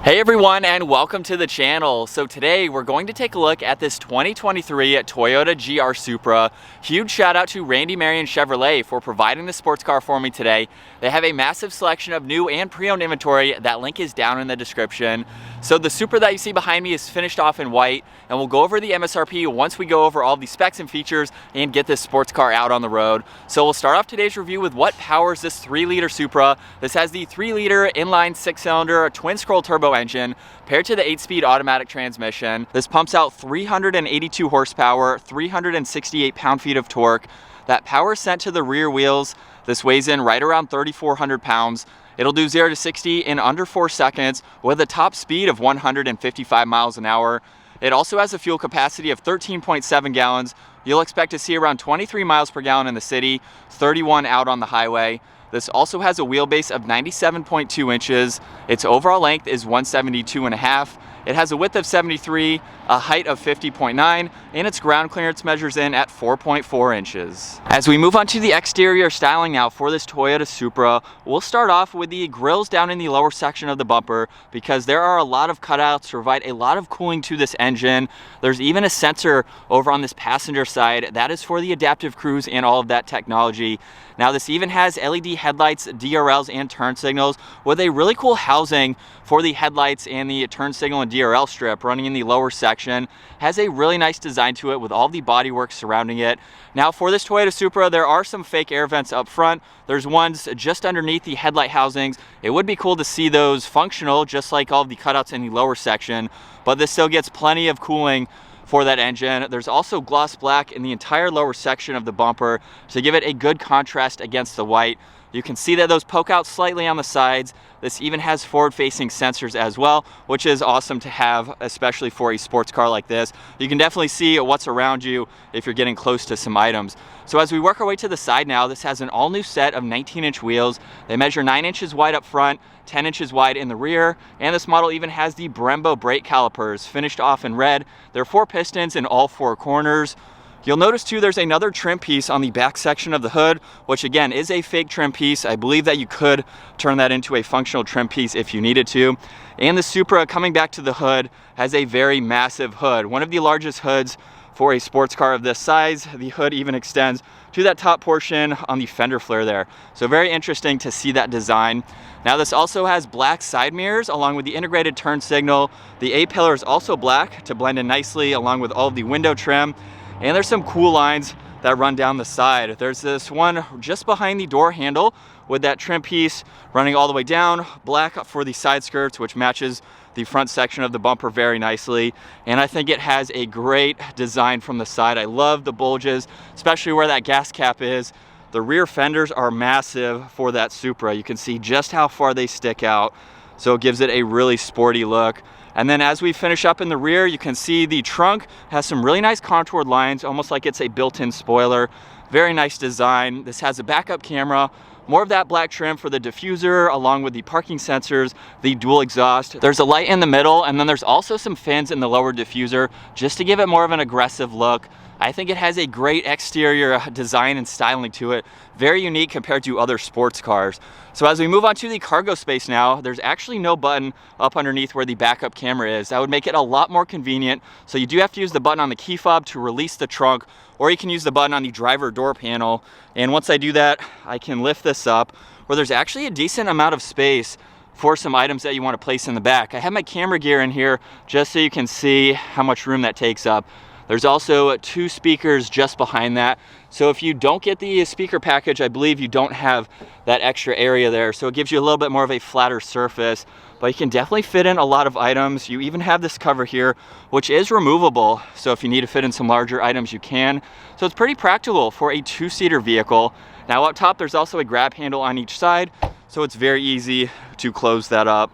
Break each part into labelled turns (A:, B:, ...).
A: Hey everyone, and welcome to the channel. So today we're going to take a look at this 2023 Toyota GR Supra. Huge shout out to Randy Marion Chevrolet for providing the sports car for me today. They have a massive selection of new and pre-owned inventory. That link is down in the description. So the Supra that you see behind me is finished off in white, and we'll go over the MSRP once we go over all the specs and features and get this sports car out on the road. So we'll start off today's review with what powers this 3-liter Supra. This has the 3-liter inline 6-cylinder twin scroll turbo engine paired to the 8-speed automatic transmission. This pumps out 382 horsepower, 368 pound-feet of torque. That power is sent to the rear wheels. This weighs in right around 3,400 pounds. It'll do 0 to 60 in under 4 seconds with a top speed of 155 miles an hour. It also has a fuel capacity of 13.7 gallons. You'll expect to see around 23 miles per gallon in the city, 31 out on the highway. This also has a wheelbase of 97.2 inches. Its overall length is 172.5. It has a width of 73, a height of 50.9, and its ground clearance measures in at 4.4 inches. As we move on to the exterior styling now for this Toyota Supra, we'll start off with the grills down in the lower section of the bumper because there are a lot of cutouts to provide a lot of cooling to this engine. There's even a sensor over on this passenger side that is for the adaptive cruise and all of that technology. Now this even has LED headlights, DRLs, and turn signals with a really cool housing for the headlights and the turn signal and DRL strip running in the lower section. Has a really nice design to it with all the bodywork surrounding it. Now for this Toyota Supra, there are some fake air vents up front. There's ones just underneath the headlight housings. It would be cool to see those functional just like all of the cutouts in the lower section, but this still gets plenty of cooling for that engine. There's also gloss black in the entire lower section of the bumper to give it a good contrast against the white. You can see that those poke out slightly on the sides. This even has forward-facing sensors as well, which is awesome to have, especially for a sports car like this. You can definitely see what's around you if you're getting close to some items. So as we work our way to the side now, this has an all-new set of 19-inch wheels. They measure 9 inches wide up front, 10 inches wide in the rear, and this model even has the Brembo brake calipers finished off in red. There are 4 pistons in all 4 corners. You'll notice too there's another trim piece on the back section of the hood, which again is a fake trim piece. I believe that you could turn that into a functional trim piece if you needed to. And the Supra, coming back to the hood, has a very massive hood, one of the largest hoods for a sports car of this size. The hood even extends to that top portion on the fender flare there. So very interesting to see that design. Now this also has black side mirrors along with the integrated turn signal. The A-pillar is also black to blend in nicely along with all of the window trim. And there's some cool lines that run down the side. There's this one just behind the door handle with that trim piece running all the way down, black for the side skirts, which matches the front section of the bumper very nicely. And I think it has a great design from the side. I love the bulges, especially where that gas cap is. The rear fenders are massive for that Supra. You can see just how far they stick out. So it gives it a really sporty look. And then as we finish up in the rear, you can see the trunk has some really nice contoured lines, almost like it's a built-in spoiler. Very nice design. This has a backup camera, more of that black trim for the diffuser, along with the parking sensors, the dual exhaust. There's a light in the middle, and then there's also some fins in the lower diffuser, just to give it more of an aggressive look. I think it has a great exterior design and styling to it, very unique compared to other sports cars. So as we move on to the cargo space now, there's actually no button up underneath where the backup camera is. That would make it a lot more convenient. So you do have to use the button on the key fob to release the trunk, or you can use the button on the driver door panel. And once I do that, I can lift this up, where there's actually a decent amount of space for some items that you want to place in the back. I have my camera gear in here just so you can see how much room that takes up. There's also 2 speakers just behind that. So if you don't get the speaker package, I believe you don't have that extra area there. So it gives you a little bit more of a flatter surface, but you can definitely fit in a lot of items. You even have this cover here, which is removable. So if you need to fit in some larger items, you can. So it's pretty practical for a 2-seater vehicle. Now up top, there's also a grab handle on each side. So it's very easy to close that up.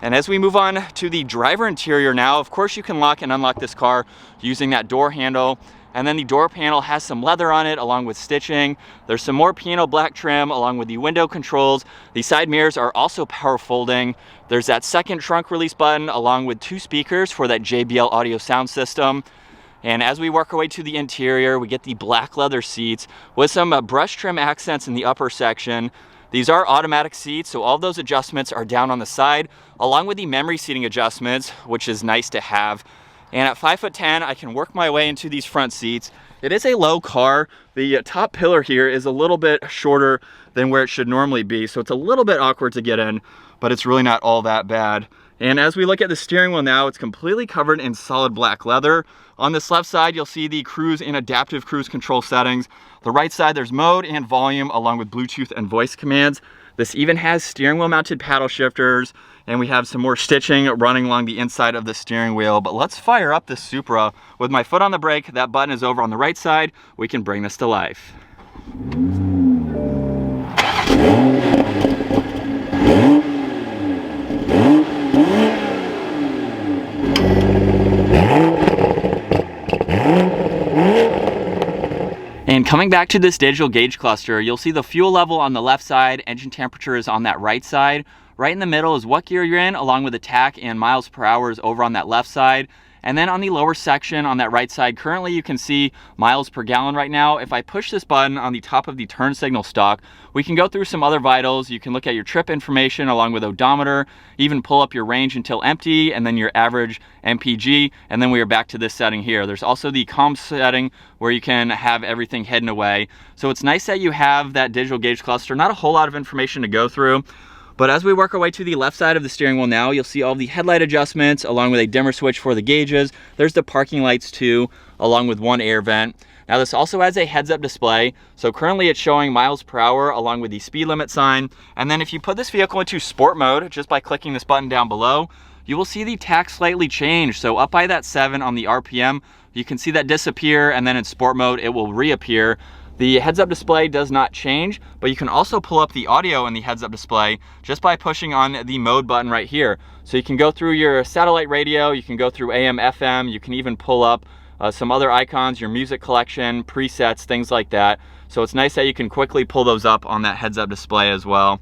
A: And as we move on to the driver interior now, of course you can lock and unlock this car using that door handle. And then the door panel has some leather on it along with stitching. There's some more piano black trim along with the window controls. The side mirrors are also power folding. There's that second trunk release button along with 2 speakers for that JBL audio sound system. And as we work our way to the interior, we get the black leather seats with some brush trim accents in the upper section. These are automatic seats, so all of those adjustments are down on the side, along with the memory seating adjustments, which is nice to have. And at 5'10", I can work my way into these front seats. It is a low car. The top pillar here is a little bit shorter than where it should normally be, so it's a little bit awkward to get in, but it's really not all that bad. And as we look at the steering wheel now, it's completely covered in solid black leather. On this left side, you'll see the cruise and adaptive cruise control settings. The right side, there's mode and volume along with Bluetooth and voice commands. This even has steering wheel mounted paddle shifters, and we have some more stitching running along the inside of the steering wheel. But let's fire up this Supra. With my foot on the brake, that button is over on the right side. We can bring this to life. And coming back to this digital gauge cluster, you'll see the fuel level on the left side, engine temperature is on that right side. Right in the middle is what gear you're in, along with the tach and miles per hour is over on that left side. And then on the lower section on that right side, currently you can see miles per gallon right now. If I push this button on the top of the turn signal stalk, we can go through some other vitals. You can look at your trip information along with odometer, even pull up your range until empty, and then your average MPG, and then we are back to this setting here. There's also the calm setting where you can have everything hidden away. So it's nice that you have that digital gauge cluster. Not a whole lot of information to go through. But as we work our way to the left side of the steering wheel now, you'll see all the headlight adjustments along with a dimmer switch for the gauges. There's the parking lights too, along with one air vent. Now this also has a heads-up display. So currently it's showing miles per hour along with the speed limit sign. And then if you put this vehicle into sport mode, just by clicking this button down below, you will see the tach slightly change. So up by that 7 on the RPM, you can see that disappear, and then in sport mode, it will reappear. The heads-up display does not change, but you can also pull up the audio in the heads-up display just by pushing on the mode button right here. So you can go through your satellite radio, you can go through AM, FM, you can even pull up some other icons, your music collection, presets, things like that. So it's nice that you can quickly pull those up on that heads-up display as well.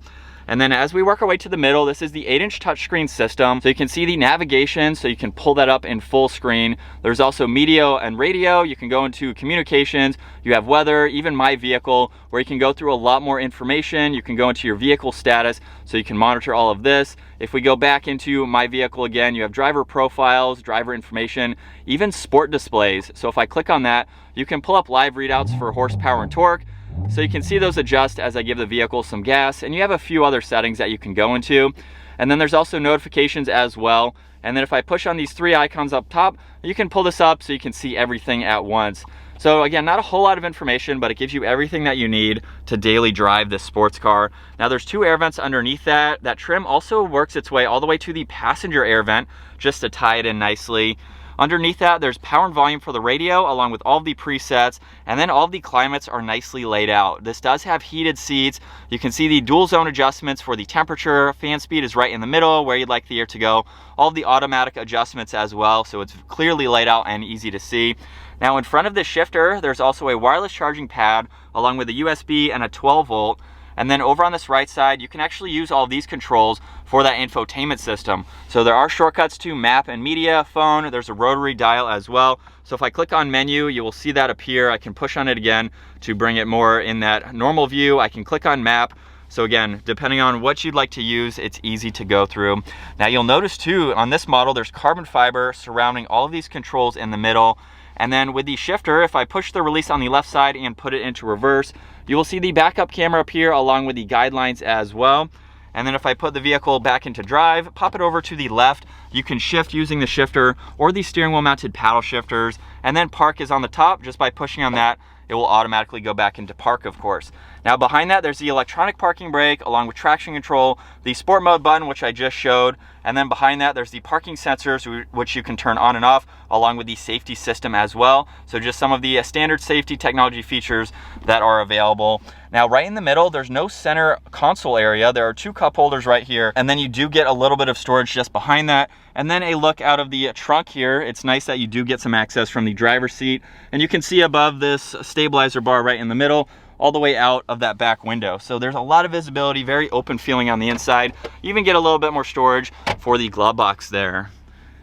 A: And then as we work our way to the middle, this is the 8-inch touchscreen system. So you can see the navigation, so you can pull that up in full screen. There's also media and radio. You can go into communications. You have weather, even my vehicle, where you can go through a lot more information. You can go into your vehicle status, so you can monitor all of this. If we go back into my vehicle again, you have driver profiles, driver information, even sport displays. So if I click on that, you can pull up live readouts for horsepower and torque. So you can see those adjust as I give the vehicle some gas, and you have a few other settings that you can go into. And then there's also notifications as well. And then if I push on these 3 icons up top, you can pull this up so you can see everything at once. So again, not a whole lot of information, but it gives you everything that you need to daily drive this sports car. Now there's 2 air vents underneath that. That trim also works its way all the way to the passenger air vent, just to tie it in nicely. Underneath that, there's power and volume for the radio, along with all of the presets, and then all of the climates are nicely laid out. This does have heated seats. You can see the dual zone adjustments for the temperature. Fan speed is right in the middle where you'd like the air to go. All of the automatic adjustments as well, so it's clearly laid out and easy to see. Now in front of this shifter, there's also a wireless charging pad, along with a USB and a 12 volt. And then over on this right side, you can actually use all of these controls for that infotainment system. So there are shortcuts to map and media, phone, there's a rotary dial as well. So if I click on menu, you will see that appear. I can push on it again to bring it more in that normal view. I can click on map. So again, depending on what you'd like to use, it's easy to go through. Now you'll notice too, on this model, there's carbon fiber surrounding all of these controls in the middle. And then with the shifter, if I push the release on the left side and put it into reverse, you will see the backup camera appear along with the guidelines as well. And then if I put the vehicle back into drive, pop it over to the left, you can shift using the shifter or the steering wheel mounted paddle shifters. And then park is on the top. Just by pushing on that, it will automatically go back into park, of course. Now behind that, there's the electronic parking brake along with traction control, the sport mode button, which I just showed. And then behind that, there's the parking sensors, which you can turn on and off, along with the safety system as well. So just some of the standard safety technology features that are available. Now, right in the middle, there's no center console area. There are 2 cup holders right here. And then you do get a little bit of storage just behind that. And then a look out of the trunk here. It's nice that you do get some access from the driver's seat. And you can see above this stabilizer bar right in the middle, all the way out of that back window. So there's a lot of visibility, very open feeling on the inside. You even get a little bit more storage for the glove box there.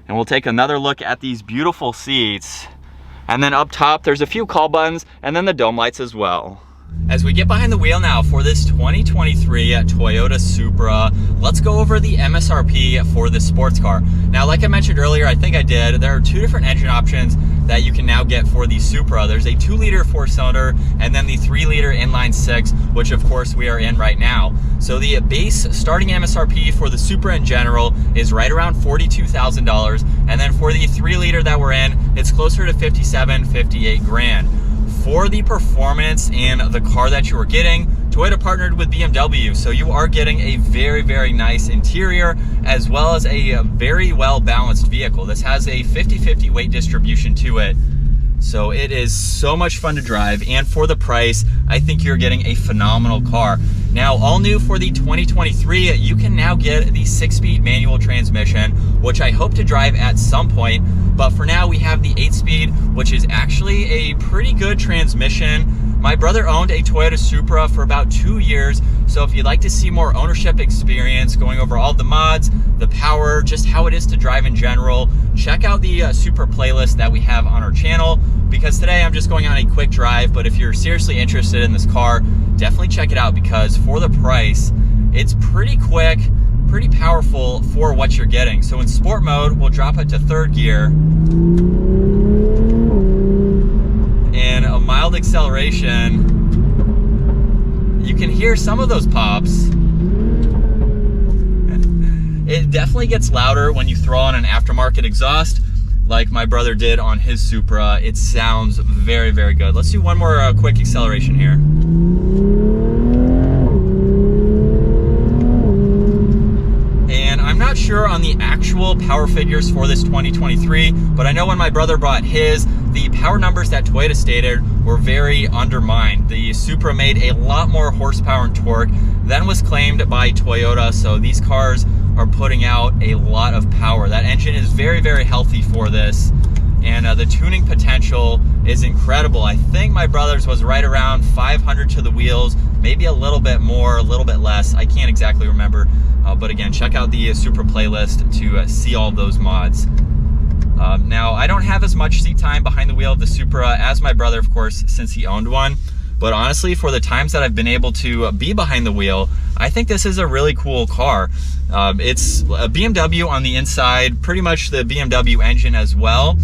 A: And we'll take another look at these beautiful seats. And then up top, there's a few call buttons and then the dome lights as well. As we get behind the wheel now for this 2023 Toyota Supra, let's go over the MSRP for this sports car. Now, like I mentioned earlier, I think I did, there are two different engine options that you can now get for the Supra. There's a 2-liter 4-cylinder and then the 3-liter inline 6, which of course we are in right now. So the base starting MSRP for the Supra in general is right around $42,000. And then for the 3-liter that we're in, it's closer to 57, 58 grand. For the performance in the car that you are getting, Toyota partnered with BMW, so you are getting a very, very nice interior as well as a very well-balanced vehicle. This has a 50-50 weight distribution to it, so it is so much fun to drive, and for the price, I think you're getting a phenomenal car. Now, all new for the 2023, you can now get the 6-speed manual transmission, which I hope to drive at some point. But for now, we have the 8-speed, which is actually a pretty good transmission. My brother owned a Toyota Supra for about 2 years, so if you'd like to see more ownership experience, going over all the mods, the power, just how it is to drive in general, check out the Supra playlist that we have on our channel, because today I'm just going on a quick drive, but if you're seriously interested in this car, definitely check it out, because for the price, it's pretty quick, pretty powerful for what you're getting. So in sport mode, we'll drop it to 3rd gear. And a mild acceleration, you can hear some of those pops. It definitely gets louder when you throw on an aftermarket exhaust, like my brother did on his Supra. It sounds very, very good. Let's do one more quick acceleration here. I'm not sure on the actual power figures for this 2023, but I know when my brother bought his, the power numbers that Toyota stated were very undermined. The Supra made a lot more horsepower and torque than was claimed by Toyota, so these cars are putting out a lot of power. That engine is very, very healthy for this, and the tuning potential is incredible. I think my brother's was right around 500 to the wheels, maybe a little bit more, a little bit less. I can't exactly remember. But again, check out the Supra playlist to see all those mods. Now, I don't have as much seat time behind the wheel of the Supra as my brother, of course, since he owned one. But honestly, for the times that I've been able to be behind the wheel, I think this is a really cool car. It's a BMW on the inside, pretty much the BMW engine as well.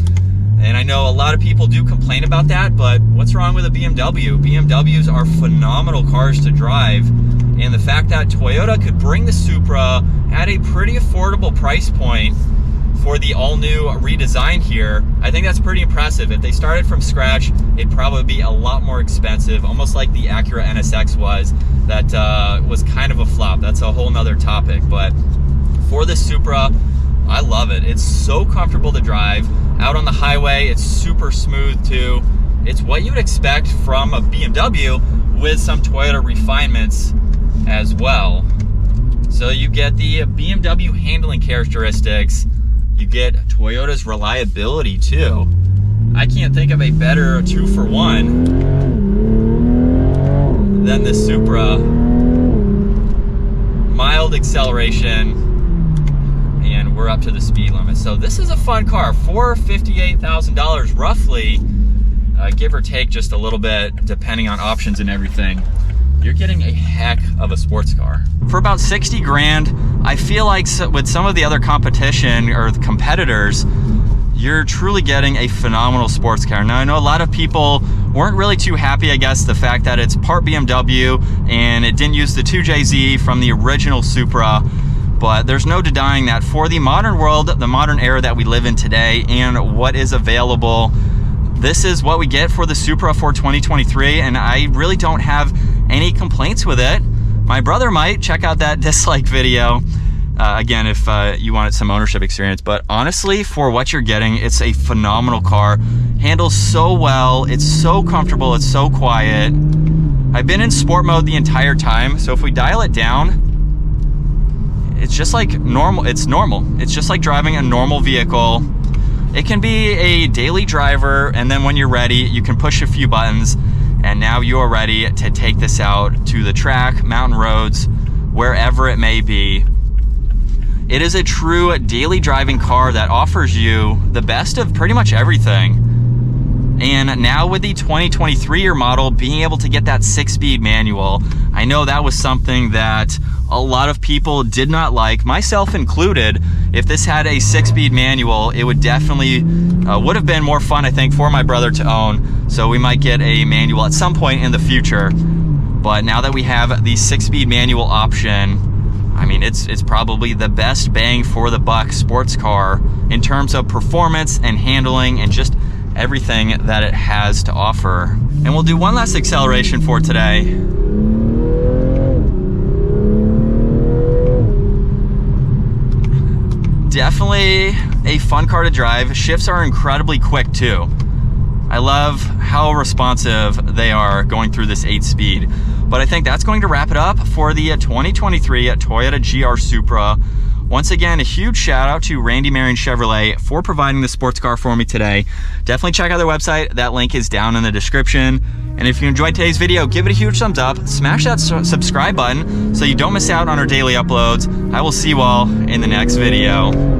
A: And I know a lot of people do complain about that, but what's wrong with a BMW? BMWs are phenomenal cars to drive. And the fact that Toyota could bring the Supra at a pretty affordable price point for the all-new redesign here, I think that's pretty impressive. If they started from scratch, it'd probably be a lot more expensive, almost like the Acura NSX was. That was kind of a flop. That's a whole nother topic. But for the Supra, I love it. It's so comfortable to drive. Out on the highway, it's super smooth too. It's what you'd expect from a BMW with some Toyota refinements as well. So you get the BMW handling characteristics, you get Toyota's reliability too. I can't think of a better 2-for-1 than the Supra. Mild acceleration, and we're up to the speed limit. So this is a fun car for $58,000 roughly, give or take just a little bit depending on options and everything. You're getting a heck of a sports car. For about 60 grand, I feel like with some of the other competition or the competitors, you're truly getting a phenomenal sports car. Now, I know a lot of people weren't really too happy, I guess, the fact that it's part BMW and it didn't use the 2JZ from the original Supra, but there's no denying that for the modern world, the modern era that we live in today and what is available, this is what we get for the Supra for 2023, and I really don't have any complaints with it. My brother might. Check out that dislike video again if you wanted some ownership experience, but honestly, for what you're getting, it's a phenomenal car. Handles so well, it's so comfortable, it's so quiet. I've been in sport mode the entire time, so if we dial it down, it's just like normal. It's normal. It's just like driving a normal vehicle. It can be a daily driver, and then when you're ready, you can push a few buttons, and now you are ready to take this out to the track, mountain roads, wherever it may be. It is a true daily driving car that offers you the best of pretty much everything. And now with the 2023 year model being able to get that 6-speed manual, I know that was something that a lot of people did not like, myself included. If this had a 6-speed manual, it would definitely would have been more fun, I think, for my brother to own. So we might get a manual at some point in the future. But now that we have the 6-speed manual option, I mean, it's probably the best bang for the buck sports car in terms of performance and handling and just everything that it has to offer. And we'll do one last acceleration for today. Definitely a fun car to drive. Shifts are incredibly quick too. I love how responsive they are going through this 8-speed. But I think that's going to wrap it up for the 2023 Toyota GR Supra. Once again, a huge shout out to Randy Marion Chevrolet for providing the sports car for me today. Definitely check out their website. That link is down in the description. And if you enjoyed today's video, give it a huge thumbs up. Smash that subscribe button so you don't miss out on our daily uploads. I will see you all in the next video.